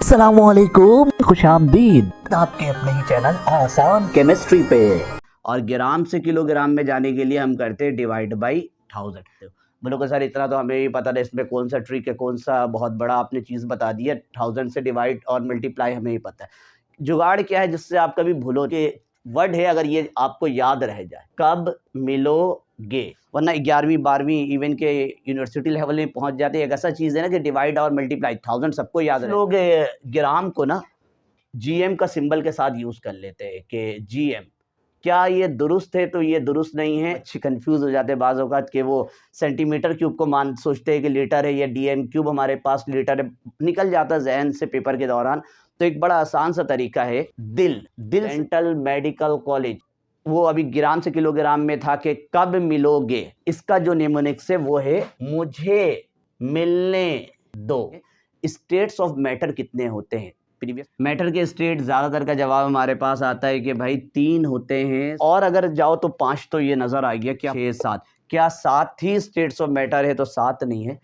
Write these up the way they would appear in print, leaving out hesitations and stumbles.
अस्सलामुअलैकुम, खुशामदीद आपके अपने ही चैनल आसान केमिस्ट्री पे। और ग्राम से किलोग्राम में जाने के लिए हम करते हैं डिवाइड बाई 1000। बोलो कि सर इतना तो हमें ही पता है, इसमें कौन सा ट्रिक है, कौन सा बहुत बड़ा आपने चीज़ बता दी है। 1000 से डिवाइड और मल्टीप्लाई हमें ही पता है। जुगाड़ क्या है जिससे आप कभी भूलो कि वर्ड है, अगर ये आपको याद रह जाए, कब मिलोगे, वरना 11वीं 12वीं इवन के यूनिवर्सिटी लेवल में पहुंच जाते हैं। एक ऐसा चीज़ है ना कि डिवाइड और मल्टीप्लाई 1000 सबको याद है। लोग ग्राम को ना जीएम का सिंबल के साथ यूज़ कर लेते हैं कि जीएम, क्या ये दुरुस्त है? तो ये दुरुस्त नहीं है। अच्छी कंफ्यूज हो जाते हैं बाज़ औक़ात कि वो सेंटीमीटर क्यूब को मान सोचते हैं कि लीटर है, या डीएम क्यूब हमारे पास लीटर है, निकल जाता है जहन से पेपर के दौरान। तो एक बड़ा आसान सा तरीका है, दिल डेंटल मेडिकल कॉलेज, वो अभी ग्राम से किलोग्राम में था कि कब मिलोगे, इसका जो निमोनिक्स है वो है मुझे मिलने दो। स्टेट्स ऑफ मैटर कितने होते हैं? प्रीवियस मैटर के स्टेट ज़्यादातर का जवाब हमारे पास आता है कि भाई 3 होते हैं, और अगर जाओ तो 5 तो ये नज़र आ गया, क्या 6 7, क्या 7 ही स्टेट्स ऑफ मैटर है? तो 7 नहीं है,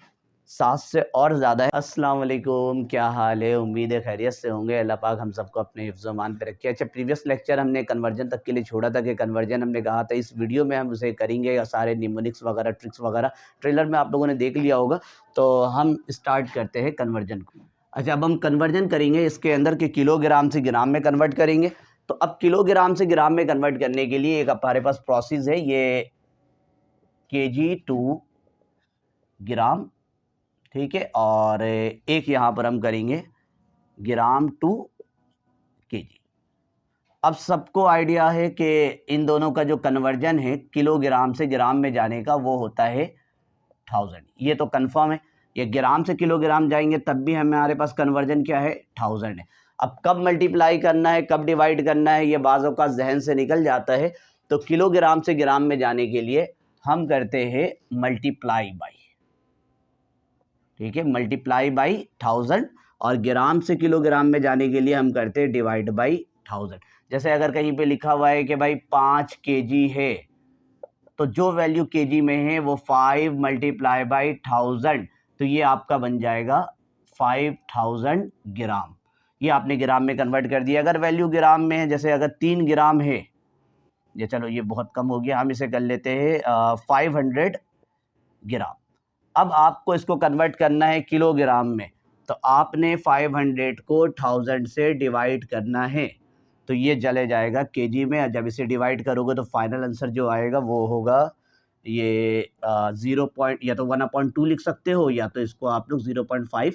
7 से और ज़्यादा है। अस्सलाम वालेकुम, क्या हाल है? उम्मीद है खैरियत से होंगे। अल्लाह पाक हम सबको अपने हिफ्ज़-ओ-मान पे रखे। अच्छा, प्रीवियस लेक्चर हमने कन्वर्जन तक के लिए छोड़ा था कि कन्वर्जन हमने कहा था इस वीडियो में हम उसे करेंगे, या सारे निमोनिक्स वगैरह ट्रिक्स वगैरह ट्रेलर में आप लोगों ने देख लिया होगा। तो हम स्टार्ट करते हैं कन्वर्जन को। अच्छा, अब हम कन्वर्जन करेंगे इसके अंदर कि किलोग्राम से ग्राम में कन्वर्ट करेंगे। तो अब किलोग्राम से ग्राम में कन्वर्ट करने के लिए एक हमारे पास प्रोसेस है, ये केजी टू ग्राम, ठीक है, और एक यहाँ पर हम करेंगे ग्राम टू केजी। अब सबको आइडिया है कि इन दोनों का जो कन्वर्जन है किलोग्राम से ग्राम में जाने का वो होता है 1000। ये तो कंफर्म है, ये ग्राम से किलोग्राम जाएंगे तब भी हमारे पास कन्वर्जन क्या है? 1000 है। अब कब मल्टीप्लाई करना है, कब डिवाइड करना है, ये बाज़ों का जहन से निकल जाता है। तो किलोग्राम से ग्राम में जाने के लिए हम करते हैं मल्टीप्लाई बाई, ठीक है, मल्टीप्लाई बाई 1000। और ग्राम से किलोग्राम में जाने के लिए हम करते हैं डिवाइड बाई 1000। जैसे अगर कहीं पे लिखा हुआ है कि भाई 5 केजी है, तो जो वैल्यू केजी में है वो 5 मल्टीप्लाई बाई 1000, तो ये आपका बन जाएगा 5000 ग्राम। ये आपने ग्राम में कन्वर्ट कर दिया। अगर वैल्यू ग्राम में है, जैसे अगर 3 ग्राम है, ये चलो ये बहुत कम हो गया, हम इसे कर लेते हैं 500 ग्राम। अब आपको इसको कन्वर्ट करना है किलोग्राम में, तो आपने 500 को 1000 से डिवाइड करना है, तो ये चले जाएगा केजी में। जब इसे डिवाइड करोगे तो फाइनल आंसर जो आएगा वो होगा ये 0 पॉइंट, या तो 1/2 लिख सकते हो, या तो इसको आप लोग 0.5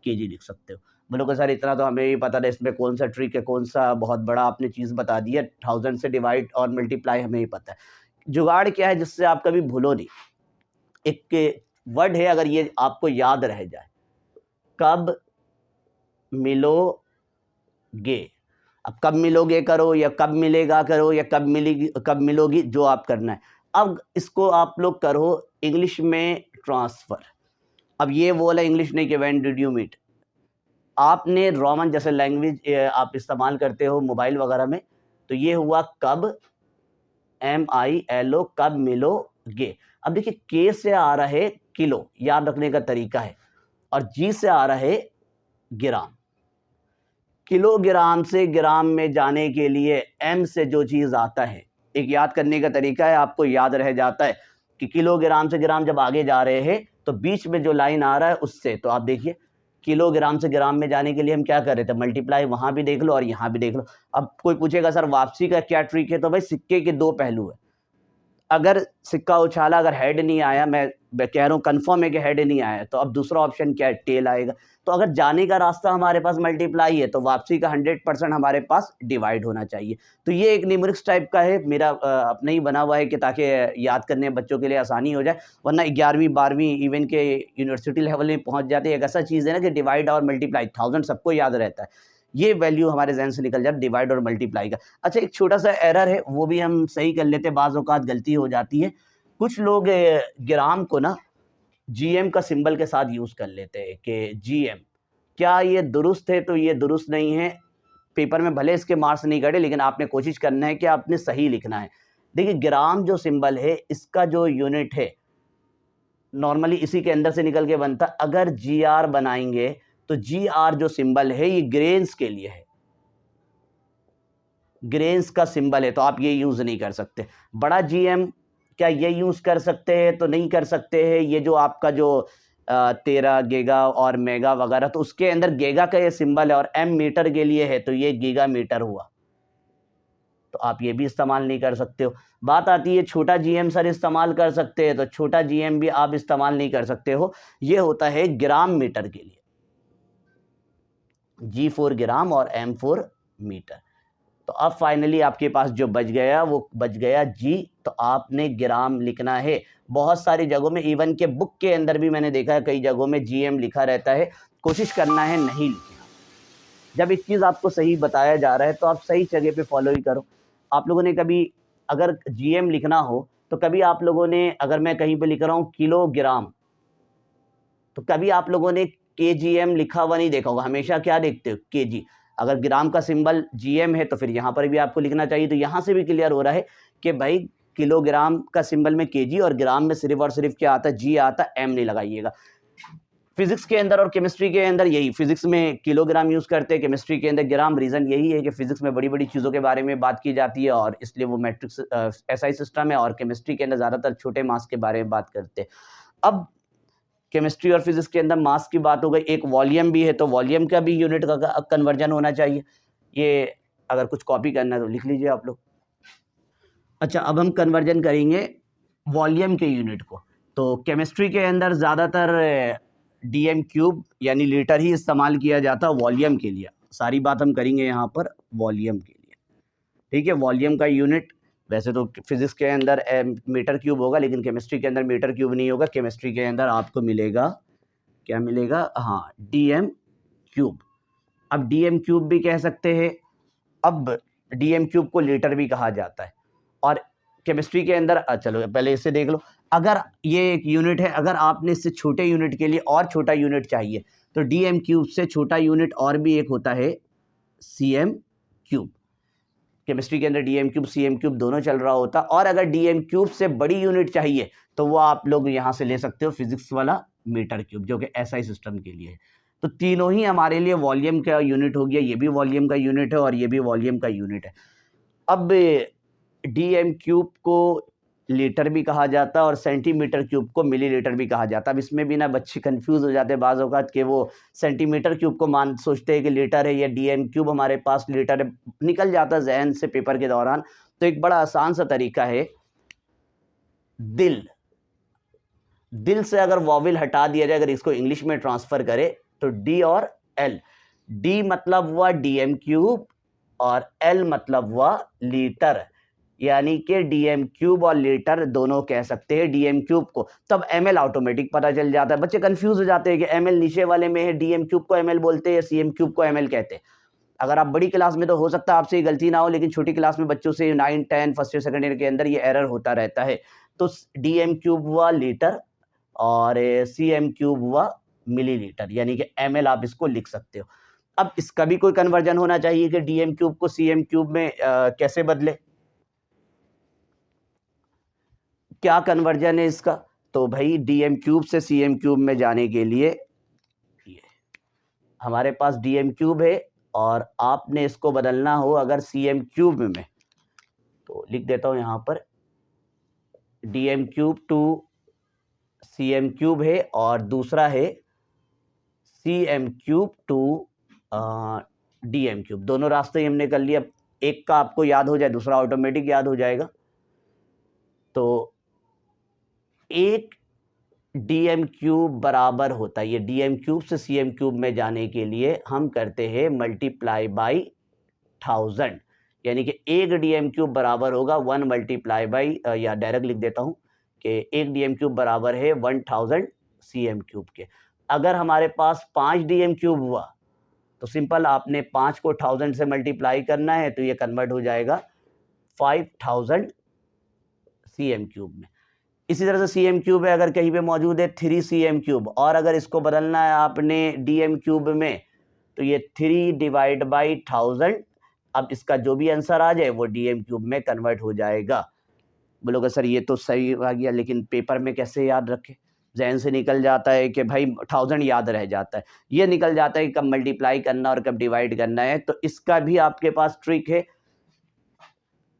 केजी लिख सकते हो। बोलो कि सर इतना तो हमें ही पता है, इसमें कौन सा ट्रिक है, कौन सा बहुत बड़ा आपने चीज़ बता दी है। 1000 से डिवाइड और मल्टीप्लाई हमें ही पता है। जुगाड़ क्या है जिससे आप कभी भूलो नहीं, एक वर्ड है, अगर ये आपको याद रह जाए, कब मिलोगे। अब कब मिलोगे करो, या कब मिलेगा करो, या कब मिलेगी, कब मिलोगी, जो आप करना है। अब इसको आप लोग करो इंग्लिश में ट्रांसफ़र। अब ये वो वाला इंग्लिश नहीं कि व्हेन डिड यू मीट। आपने रोमन जैसे लैंग्वेज आप इस्तेमाल करते हो मोबाइल वगैरह में, तो ये हुआ कब, MILO, कब मिलोगे। अब देखिए, के से आ रहा है किलो, याद रखने का तरीका है, और जी से आ रहा है ग्राम। किलोग्राम से ग्राम में जाने के लिए एम से जो चीज़ आता है, एक याद करने का तरीका है, आपको याद रह जाता है कि किलोग्राम से ग्राम जब आगे जा रहे हैं तो बीच में जो लाइन आ रहा है उससे, तो आप देखिए किलोग्राम से ग्राम में जाने के लिए हम क्या कर रहे थे? मल्टीप्लाई, वहाँ भी देख लो और यहाँ भी देख लो। अब कोई पूछेगा सर वापसी का क्या ट्रिक है? तो भाई सिक्के के 2 पहलू है। अगर सिक्का उछाला, अगर हेड नहीं आया, मैं कह रहा हूँ कंफर्म है कि हेड नहीं आया, तो अब दूसरा ऑप्शन क्या है? टेल आएगा। तो अगर जाने का रास्ता हमारे पास मल्टीप्लाई है, तो वापसी का 100% हमारे पास डिवाइड होना चाहिए। तो ये एक न्यूमेरिक्स टाइप का है, मेरा अपना ही बना हुआ है कि ताकि याद करने बच्चों के लिए आसानी हो जाए, वरना 11वीं 12वीं इवन के यूनिवर्सिटी लेवल में पहुँच जाते हैं। एक ऐसा चीज़ है ना कि डिवाइड और मल्टीप्लाई 1000 सबको याद रहता है, ये वैल्यू हमारे ज़हन से निकल जाए डिवाइड और मल्टीप्लाई का। अच्छा, एक छोटा-सा एरर है, वो भी हम सही कर लेते हैं, बाज़ औक़ात गलती हो जाती है। कुछ लोग ग्राम को ना जीएम का सिंबल के साथ यूज़ कर लेते हैं कि जीएम, क्या ये दुरुस्त है? तो ये दुरुस्त नहीं है। पेपर में भले इसके मार्क्स नहीं कटे, लेकिन आपने कोशिश करना है कि आपने सही लिखना है। देखिए, ग्राम जो सिंबल है, इसका जो यूनिट है, नॉर्मली इसी के अंदर से निकल के बनता। अगर जीआर बनाएँगे तो GR जो सिंबल है ये ग्रेन्स के लिए है, ग्रेन्स का सिंबल है, तो आप ये यूज नहीं कर सकते। बड़ा GM क्या ये यूज कर सकते हैं? तो नहीं कर सकते हैं। ये जो आपका जो 13 गीगा और मेगा वगैरह, तो उसके अंदर गीगा का ये सिंबल है और M मीटर के लिए है, तो ये गीगा मीटर हुआ, तो आप ये भी इस्तेमाल नहीं कर सकते हो। बात आती है छोटा GM सर इस्तेमाल कर सकते हैं, तो छोटा GM भी आप इस्तेमाल नहीं कर सकते हो। ये होता है ग्राम मीटर के लिए, G4 ग्राम और M4 मीटर। तो अब फाइनली आपके पास जो बच गया वो बच गया G, तो आपने ग्राम लिखना है। बहुत सारी जगहों में, इवन के बुक के अंदर भी मैंने देखा है कई जगहों में GM लिखा रहता है, कोशिश करना है नहीं लिखना। जब एक चीज़ आपको सही बताया जा रहा है तो आप सही जगह पे फॉलो ही करो। आप लोगों ने कभी अगर GM लिखना हो तो कभी आप लोगों ने, अगर मैं कहीं पे लिख रहा हूँ किलोग्राम, तो कभी आप लोगों ने KGM लिखा हुआ नहीं देखा होगा, हमेशा क्या देखते हो? KG। अगर ग्राम का सिंबल GM है तो फिर यहाँ पर भी आपको लिखना चाहिए। तो यहाँ से भी क्लियर हो रहा है कि भाई किलोग्राम का सिंबल में KG और ग्राम में सिर्फ और सिर्फ क्या आता है? G आता है, M नहीं लगाइएगा। फिजिक्स के अंदर और केमिस्ट्री के अंदर यही, फिजिक्स में किलोग्राम यूज़ करते हैं, केमिस्ट्री के अंदर ग्राम। रीज़न यही है कि फिजिक्स में बड़ी बड़ी चीज़ों के बारे में बात की जाती है और इसलिए वो मैट्रिक्स SI सिस्टम है, और केमिस्ट्री के अंदर ज़्यादातर छोटे मास के बारे में बात करते हैं। अब केमिस्ट्री और फिजिक्स के अंदर मास की बात हो गई, एक वॉल्यूम भी है, तो वॉल्यूम का भी यूनिट का कन्वर्जन होना चाहिए। ये अगर कुछ कॉपी करना है तो लिख लीजिए आप लोग। अच्छा, अब हम कन्वर्जन करेंगे वॉल्यूम के यूनिट को। तो केमिस्ट्री के अंदर ज़्यादातर DM क्यूब यानी लीटर ही इस्तेमाल किया जाता है वॉल्यूम के लिए। सारी बात हम करेंगे यहाँ पर वॉल्यूम के लिए, ठीक है। वॉल्यूम का यूनिट वैसे तो फिजिक्स के अंदर मीटर क्यूब होगा, लेकिन केमिस्ट्री के अंदर मीटर क्यूब नहीं होगा। केमिस्ट्री के अंदर आपको मिलेगा, क्या मिलेगा? हाँ, DM क्यूब। अब DM क्यूब भी कह सकते हैं, अब DM क्यूब को लीटर भी कहा जाता है। और केमिस्ट्री के अंदर चलो पहले इससे देख लो, अगर ये एक यूनिट है, अगर आपने इससे छोटे यूनिट के लिए और छोटा यूनिट चाहिए तो DM क्यूब से छोटा यूनिट और भी एक होता है CM क्यूब। केमिस्ट्री के अंदर DM क्यूब CM क्यूब दोनों चल रहा होता, और अगर DM क्यूब से बड़ी यूनिट चाहिए तो वो आप लोग यहाँ से ले सकते हो फिजिक्स वाला मीटर क्यूब, जो कि SI सिस्टम के लिए है। तो तीनों ही हमारे लिए वॉल्यूम का यूनिट हो गया, ये भी वॉल्यूम का यूनिट है और ये भी वॉल्यूम का यूनिट है। अब DM क्यूब को लीटर भी कहा जाता है और सेंटीमीटर क्यूब को मिलीलीटर भी कहा जाता है। अब इसमें भी ना बच्चे कंफ्यूज हो जाते हैं बाज़ औक़ात कि वो सेंटीमीटर क्यूब को सोचते हैं कि लीटर है, या DM क्यूब हमारे पास लीटर है, निकल जाता है जहन से पेपर के दौरान। तो एक बड़ा आसान सा तरीका है, दिल से अगर वॉवेल हटा दिया जाए, अगर इसको इंग्लिश में ट्रांसफ़र करें तो D और L। D मतलब हुआ DM क्यूब और L मतलब हुआ लीटर, यानी कि DM क्यूब और लीटर दोनों कह सकते हैं DM क्यूब को। तब ML ऑटोमेटिक पता चल जाता है। बच्चे कंफ्यूज हो जाते हैं कि ML नीचे वाले में है, DM क्यूब को ML बोलते हैं या CM क्यूब को ML कहते हैं। अगर आप बड़ी क्लास में तो हो सकता है आपसे ये गलती ना हो, लेकिन छोटी क्लास में बच्चों से 9, 10 फर्स्ट ईयर सेकंड ईयर के अंदर ये एरर होता रहता है। तो DM क्यूब हुआ लीटर और CM क्यूब हुआ मिलीलीटर, यानी कि ML आप इसको लिख सकते हो। अब इसका भी कोई कन्वर्जन होना चाहिए कि DM क्यूब को CM क्यूब में कैसे बदले, क्या कन्वर्जन है इसका? तो भाई DM क्यूब से CM क्यूब में जाने के लिए ये हमारे पास DM क्यूब है और आपने इसको बदलना हो अगर CM क्यूब में, तो लिख देता हूँ यहाँ पर DM cube two CM cube है और दूसरा है CM cube two DM cube. दोनों रास्ते ही हमने कर लिया। एक का आपको याद हो जाए, दूसरा ऑटोमेटिक याद हो जाएगा। तो एक DM क्यूब बराबर होता है, ये DM क्यूब से CM क्यूब में जाने के लिए हम करते हैं मल्टीप्लाई बाई 1000, यानी कि एक DM क्यूब बराबर होगा 1 मल्टीप्लाई बाई, या डायरेक्ट लिख देता हूँ कि एक DM क्यूब बराबर है 1000 CM क्यूब के। अगर हमारे पास 5 DM क्यूब हुआ तो सिंपल आपने 5 को 1000 से मल्टीप्लाई करना है, तो ये कन्वर्ट हो जाएगा 5000 CM क्यूब में। इसी तरह से CM क्यूब है, अगर कहीं पे मौजूद है 3 CM क्यूब, और अगर इसको बदलना है आपने DM क्यूब में तो ये 3 डिवाइड बाई 1000, अब इसका जो भी आंसर आ जाए वो DM क्यूब में कन्वर्ट हो जाएगा। बोलोगे सर ये तो सही आ गया, लेकिन पेपर में कैसे याद रखें? जहन से निकल जाता है कि भाई 1000 याद रह जाता है, ये निकल जाता है कि कब मल्टीप्लाई करना और कब डिवाइड करना है। तो इसका भी आपके पास ट्रिक है।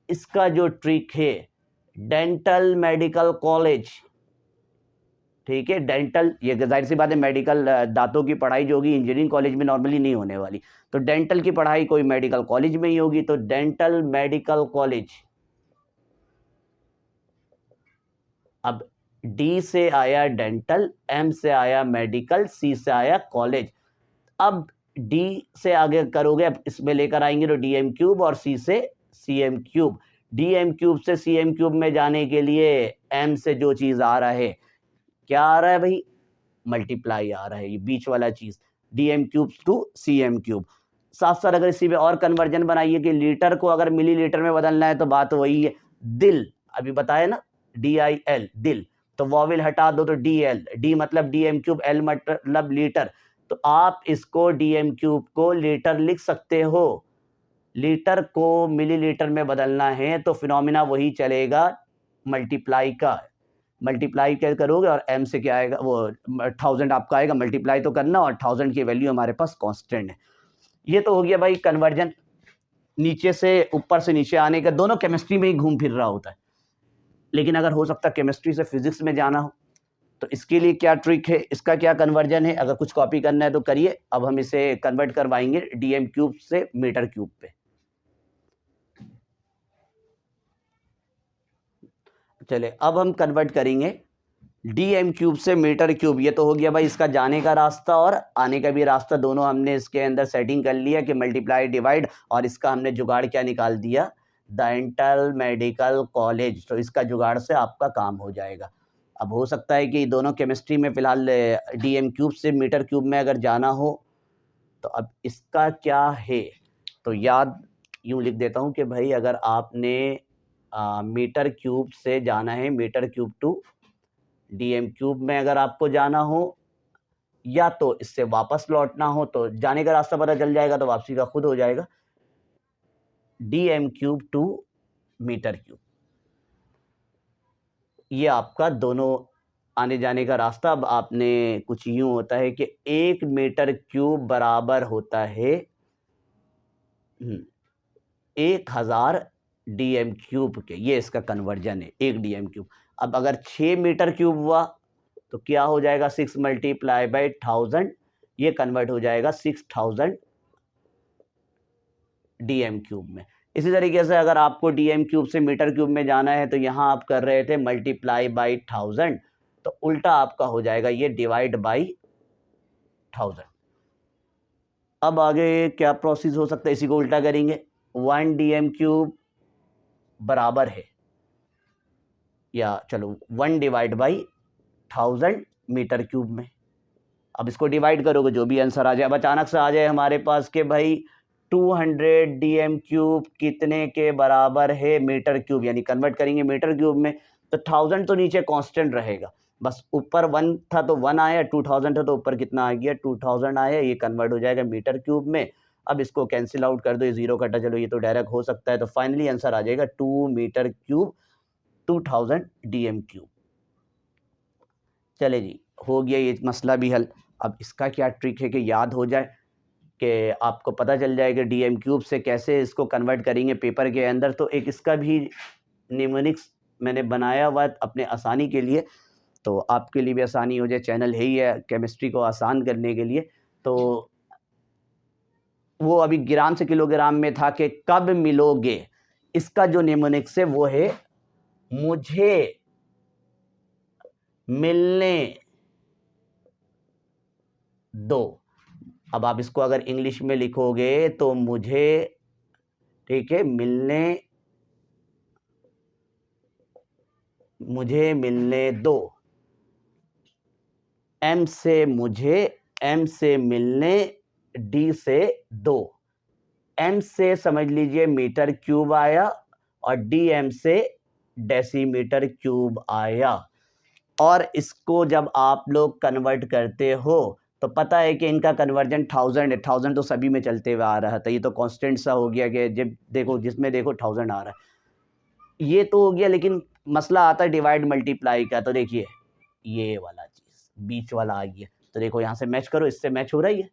इसका जो ट्रिक है, डेंटल मेडिकल कॉलेज, ठीक है, डेंटल, ये जाहिर सी बात है मेडिकल दांतों की पढ़ाई जो होगी इंजीनियरिंग कॉलेज में नॉर्मली नहीं होने वाली, तो डेंटल की पढ़ाई कोई मेडिकल कॉलेज में ही होगी। तो डेंटल मेडिकल कॉलेज, अब डी से आया डेंटल, एम से आया मेडिकल, सी से आया कॉलेज। अब डी से आगे करोगे, अब इसमें लेकर आएंगे तो डी एम क्यूब, और सी से C M cube. D M cube से सी एम क्यूब में जाने के लिए एम से जो चीज आ रहा है, क्या आ रहा है भाई, मल्टीप्लाई आ रहा है, ये बीच वाला चीज, D M cube to C M cube. साथ साथ अगर इसी में और कन्वर्जन बनाइए कि लीटर को अगर मिलीलीटर में बदलना है, तो बात वही है। दिल, अभी बताया ना, डी आई एल, दिल, तो वॉवेल हटा दो तो डी एल, डी मतलब डी एम क्यूब, एल मतलब लीटर, तो आप इसको डी एम क्यूब को लीटर लिख सकते हो। लीटर को मिलीलीटर में बदलना है तो फिनोमिना वही चलेगा, मल्टीप्लाई का। मल्टीप्लाई क्या करोगे और m से क्या आएगा, वो 1000 आपका आएगा, मल्टीप्लाई तो करना, और 1000 की वैल्यू हमारे पास कांस्टेंट है। ये तो हो गया भाई कन्वर्जन, नीचे से ऊपर से नीचे आने का। दोनों केमिस्ट्री में ही घूम फिर रहा होता है, लेकिन अगर हो सकता है केमिस्ट्री से फिजिक्स में जाना हो, तो इसके लिए क्या ट्रिक है, इसका क्या कन्वर्जन है। अगर कुछ कॉपी करना है तो करिए। अब हम इसे कन्वर्ट करवाएंगे डीएम क्यूब से मीटर क्यूब पे। चले, अब हम कन्वर्ट करेंगे डी एम क्यूब से मीटर क्यूब। ये तो हो गया भाई इसका जाने का रास्ता और आने का भी रास्ता, दोनों हमने इसके अंदर सेटिंग कर लिया कि मल्टीप्लाई डिवाइड, और इसका हमने जुगाड़ क्या निकाल दिया, डेंटल मेडिकल कॉलेज। तो इसका जुगाड़ से आपका काम हो जाएगा। अब हो सकता है कि दोनों केमिस्ट्री में फिलहाल डी एम क्यूब से मीटर क्यूब में अगर जाना हो, तो अब इसका क्या है, तो याद यूँ लिख देता हूँ कि भाई अगर आपने मीटर क्यूब से जाना है, metre cube to DM cube में अगर आपको जाना हो, या तो इससे वापस लौटना हो, तो जाने का रास्ता पता चल जाएगा तो वापसी का खुद हो जाएगा, DM cube to metre cube. ये आपका दोनों आने जाने का रास्ता। अब आपने कुछ यूं होता है कि 1 मीटर क्यूब बराबर होता है 1000 डीएम क्यूब के। ये इसका कन्वर्जन है, 1 डीएम क्यूब। अब अगर 6 मीटर क्यूब हुआ तो क्या हो जाएगा, 6 मल्टीप्लाई बाई 1000, ये कन्वर्ट हो जाएगा 6000 डीएम क्यूब में। इसी तरीके से अगर आपको डीएम क्यूब से मीटर क्यूब में जाना है, तो यहाँ आप कर रहे थे मल्टीप्लाई बाई 1000, तो उल्टा आपका हो जाएगा ये डिवाइड बाई 1000। अब आगे क्या प्रोसेस हो सकता है, इसी को उल्टा करेंगे। 1 डीएम क्यूब बराबर है, या चलो 1 डिवाइड बाई 1000 मीटर क्यूब में। अब इसको डिवाइड करोगे जो भी आंसर आ जाए। अब अचानक से आ जाए हमारे पास कि भाई 200 डीएम क्यूब कितने के बराबर है मीटर क्यूब, यानी कन्वर्ट करेंगे मीटर क्यूब में, तो 1000 तो नीचे कांस्टेंट रहेगा, बस ऊपर 1 था तो 1 आया, 2000 था तो ऊपर कितना आ गया, 2000 आया, ये कन्वर्ट हो जाएगा मीटर क्यूब में। अब इसको कैंसिल आउट कर दो, ये जीरो कटा, चलो ये तो डायरेक्ट हो सकता है, तो फाइनली आंसर आ जाएगा 2 मीटर क्यूब 2000 डीएम क्यूब। चले जी, हो गया ये मसला भी हल। अब इसका क्या ट्रिक है कि याद हो जाए, कि आपको पता चल जाए कि डीएम क्यूब से कैसे इसको कन्वर्ट करेंगे पेपर के अंदर। तो एक इसका भी निमोनिक्स मैंने बनाया हुआ अपने आसानी के लिए, तो आपके लिए भी आसानी हो जाए, चैनल है ही है केमिस्ट्री को आसान करने के लिए। तो वो अभी ग्राम से किलोग्राम में था कि कब मिलोगे, इसका जो निमोनिक्स है वो है मुझे मिलने दो। अब आप इसको अगर इंग्लिश में लिखोगे तो मुझे, ठीक है, मुझे मिलने दो, एम से मुझे, एम से मिलने, डी से दो। एम से समझ लीजिए मीटर क्यूब आया, और डी एम से डेसीमीटर क्यूब आया। और इसको जब आप लोग कन्वर्ट करते हो तो पता है कि इनका कन्वर्जन 1000 है, 1000 तो सभी में चलते हुए आ रहा था, ये तो कांस्टेंट सा हो गया कि जब देखो जिसमें देखो 1000 आ रहा है। ये तो हो गया, लेकिन मसला आता है डिवाइड मल्टीप्लाई का। तो देखिए ये वाला चीज़, बीच वाला आ गया। तो देखो यहाँ से मैच करो, इससे मैच हो रही है।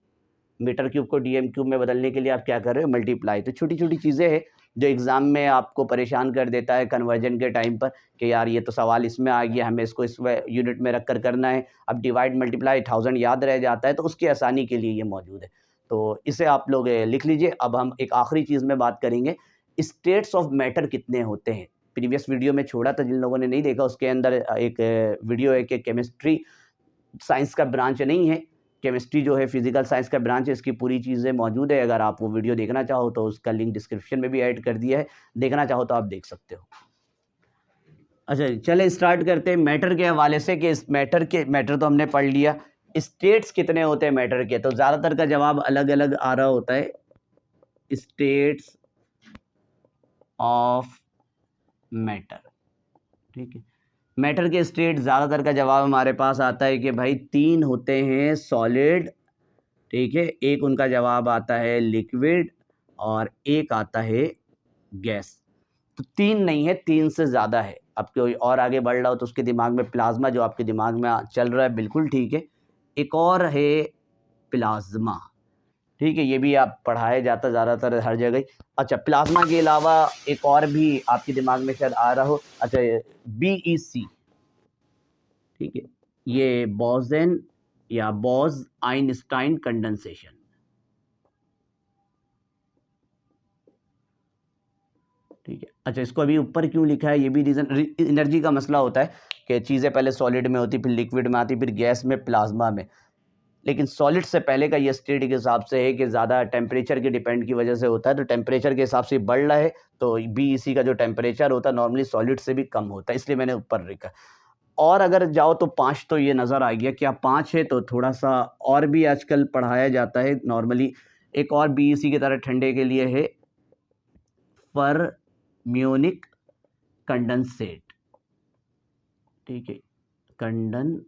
मीटर क्यूब को डीएम क्यूब में बदलने के लिए आप क्या कर रहे हो, मल्टीप्लाई। तो छोटी छोटी चीज़ें हैं जो एग्ज़ाम में आपको परेशान कर देता है कन्वर्जन के टाइम पर कि यार ये तो सवाल इसमें आ गया, हमें इसको इस यूनिट में रख कर करना है। अब डिवाइड मल्टीप्लाई 1000 याद रह जाता है, तो उसकी आसानी के लिए ये मौजूद है। तो इसे आप लोग लिख लीजिए। अब हम एक आखिरी चीज़ में बात करेंगे, स्टेट्स ऑफ मैटर कितने होते हैं। प्रीवियस वीडियो में छोड़ा था, जिन लोगों ने नहीं देखा उसके अंदर एक वीडियो है कि केमिस्ट्री साइंस का ब्रांच नहीं है, केमिस्ट्री जो है फिजिकल साइंस का ब्रांच है, इसकी पूरी चीज़ें मौजूद है। अगर आप वो वीडियो देखना चाहो तो उसका लिंक डिस्क्रिप्शन में भी ऐड कर दिया है, देखना चाहो तो आप देख सकते हो। अच्छा चले स्टार्ट करते हैं मैटर के हवाले से कि इस मैटर तो हमने पढ़ लिया। स्टेट्स कितने होते हैं मैटर के, तो ज़्यादातर का जवाब अलग अलग आ रहा होता है। स्टेट्स ऑफ मैटर, ठीक है। मैटर के स्टेट ज़्यादातर का जवाब हमारे पास आता है कि भाई 3 होते हैं सॉलिड, ठीक है। एक उनका जवाब आता है लिक्विड और एक आता है गैस। तो 3 नहीं है, 3 से ज़्यादा है। अब कोई और आगे बढ़ रहा हो तो उसके दिमाग में प्लाज्मा, जो आपके दिमाग में चल रहा है, बिल्कुल ठीक है। एक और है प्लाज्मा, ठीक है। ये भी आप पढ़ाया जाता ज़्यादातर हर जगह ही। अच्छा प्लाज्मा के अलावा एक और भी आपके दिमाग में शायद आ रहा हो, अच्छा BEC, ठीक है। ये बोसन या बोस आइंस्टाइन कंडेंसेशन, ठीक है। अच्छा इसको अभी ऊपर क्यों लिखा है, ये भी रीज़न एनर्जी का मसला होता है कि चीज़ें पहले सॉलिड में होती, फिर लिक्विड में आती, फिर गैस में, प्लाज्मा में। लेकिन सॉलिड से पहले का ये स्टेट के हिसाब से है कि ज़्यादा टेम्परेचर के डिपेंड की वजह से होता है। तो टेम्परेचर के हिसाब से बढ़ रहा है, तो BEC का जो टेम्परेचर होता है नॉर्मली सॉलिड से भी कम होता है, इसलिए मैंने ऊपर लिखा। और अगर जाओ तो 5 तो ये नज़र आ गया, क्या 5 है तो थोड़ा सा और भी आजकल पढ़ाया जाता है नॉर्मली। एक और BEC की तरह ठंडे के लिए है फर्म्यूनिक कंडेंसेट, ठीक है, कंडेंसेट।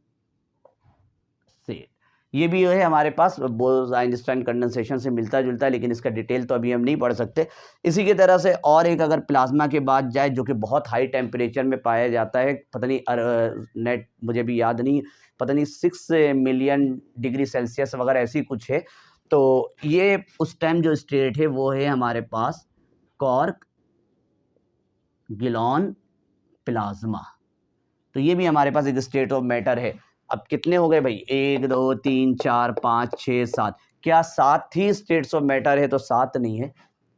ये भी है हमारे पास बोस आइंस्टाइन कंडेंसेशन से मिलता जुलता है, लेकिन इसका डिटेल तो अभी हम नहीं पढ़ सकते। इसी की तरह से और एक अगर प्लाज्मा के बाद जाए जो कि बहुत हाई टेम्परेचर में पाया जाता है, पता नहीं नेट मुझे भी याद नहीं, पता नहीं 6 मिलियन डिग्री सेल्सियस वगैरह ऐसी कुछ है। तो ये उस टाइम जो स्टेट है वो है हमारे पास कॉर्क गिलॉन प्लाज्मा। तो ये भी हमारे पास एक स्टेट ऑफ मैटर है। अब कितने हो गए भाई, 1 2 3 4 5 6 7, क्या 7 ही स्टेट्स ऑफ मैटर है, तो 7 नहीं है,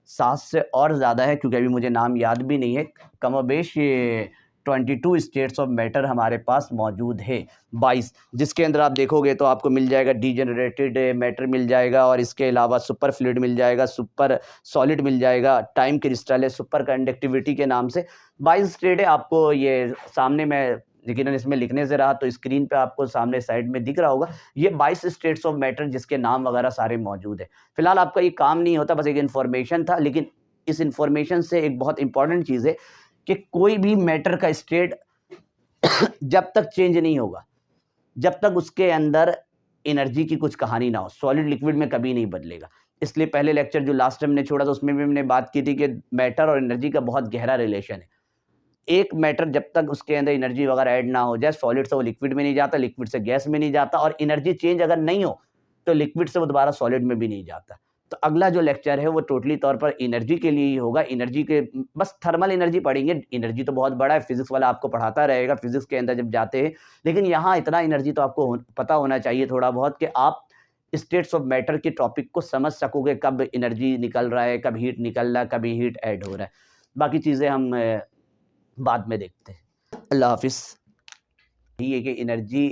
7 से और ज़्यादा है, क्योंकि अभी मुझे नाम याद भी नहीं है। कमोबेश ये 22 स्टेट्स ऑफ मैटर हमारे पास मौजूद है, 22, जिसके अंदर आप देखोगे तो आपको मिल जाएगा डीजेनरेटेड मैटर मिल जाएगा, और इसके अलावा सुपर फ्लूइड मिल जाएगा, सुपर सॉलिड मिल जाएगा, टाइम क्रिस्टल है, सुपर कंडक्टिविटी के नाम से 22 स्टेट है। आपको ये सामने में, लेकिन इसमें लिखने से रहा तो स्क्रीन पे आपको सामने साइड में दिख रहा होगा, ये 22 स्टेट्स ऑफ मैटर जिसके नाम वगैरह सारे मौजूद है। फिलहाल आपका ये काम नहीं होता, बस एक इन्फॉर्मेशन था। लेकिन इस इन्फॉर्मेशन से एक बहुत इंपॉर्टेंट चीज़ है कि कोई भी मैटर का स्टेट जब तक चेंज नहीं होगा, जब तक उसके अंदर एनर्जी की कुछ कहानी ना हो, सॉलिड लिक्विड में कभी नहीं बदलेगा। इसलिए पहले लेक्चर जो लास्ट टाइम ने छोड़ा था उसमें भी हमने बात की थी कि मैटर और एनर्जी का बहुत गहरा रिलेशन है। एक मैटर जब तक उसके अंदर एनर्जी वगैरह ऐड ना हो जाए, सॉलिड से वो लिक्विड में नहीं जाता, लिक्विड से गैस में नहीं जाता, और एनर्जी चेंज अगर नहीं हो तो लिक्विड से वो दोबारा सॉलिड में भी नहीं जाता। तो अगला जो लेक्चर है वो टोटली तौर पर एनर्जी के लिए ही होगा। एनर्जी के बस थर्मल एनर्जी पढ़ेंगे, एनर्जी तो बहुत बड़ा है, फिजिक्स वाला आपको पढ़ाता रहेगा फिजिक्स के अंदर जब जाते हैं। लेकिन यहाँ इतना एनर्जी तो आपको पता होना चाहिए थोड़ा बहुत, कि आप स्टेट्स ऑफ मैटर के टॉपिक को समझ सकोगे, कब एनर्जी निकल रहा है, कब हीट निकल रहा है, कभी हीट ऐड हो रहा है। बाकी चीज़ें हम बाद में देखते हैं। अल्लाह हाफिज़। ये कि energy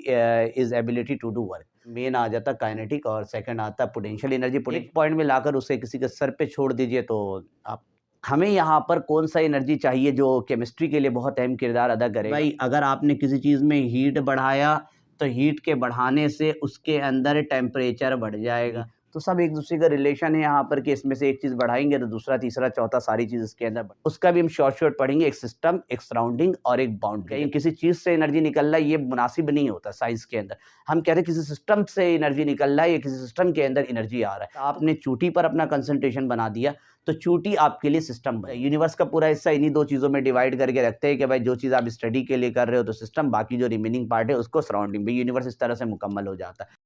is ability to do work, मेन आ जाता काइनेटिक और सेकंड आता पोटेंशियल एनर्जी। एक पॉइंट में लाकर उसे किसी के सर पे छोड़ दीजिए तो आप, हमें यहाँ पर कौन सा एनर्जी चाहिए जो केमिस्ट्री के लिए बहुत अहम किरदार अदा करे भाई। अगर आपने किसी चीज़ में हीट बढ़ाया तो हीट के बढ़ाने से उसके अंदर टेम्परेचर बढ़ जाएगा, तो सब एक दूसरे का रिलेशन है यहाँ पर कि इसमें से एक चीज़ बढ़ाएंगे तो दूसरा, तीसरा, चौथा सारी चीज़ इसके अंदर उसका भी हम शॉर्ट पढ़ेंगे। एक सिस्टम, एक सराउंडिंग और एक बाउंड्री। कहीं किसी चीज़ से एनर्जी निकल रहा है ये मुनासिब नहीं होता साइंस के अंदर। हम कह रहे हैं किसी सिस्टम से एनर्जी निकल रहा है या किसी सिस्टम के अंदर एनर्जी आ रहा है। आपने चोटी पर अपना कंसंट्रेशन बना दिया तो चोटी आपके लिए सिस्टम है। यूनिवर्स का पूरा हिस्सा इन्हीं दो चीज़ों में डिवाइड करके रखते हैं कि भाई जो चीज़ आप स्टडी के लिए कर रहे हो तो सिस्टम, बाकी जो रिमेनिंग पार्ट है उसको सराउंडिंग। यूनिवर्स इस तरह से मुकम्मल हो जाता है।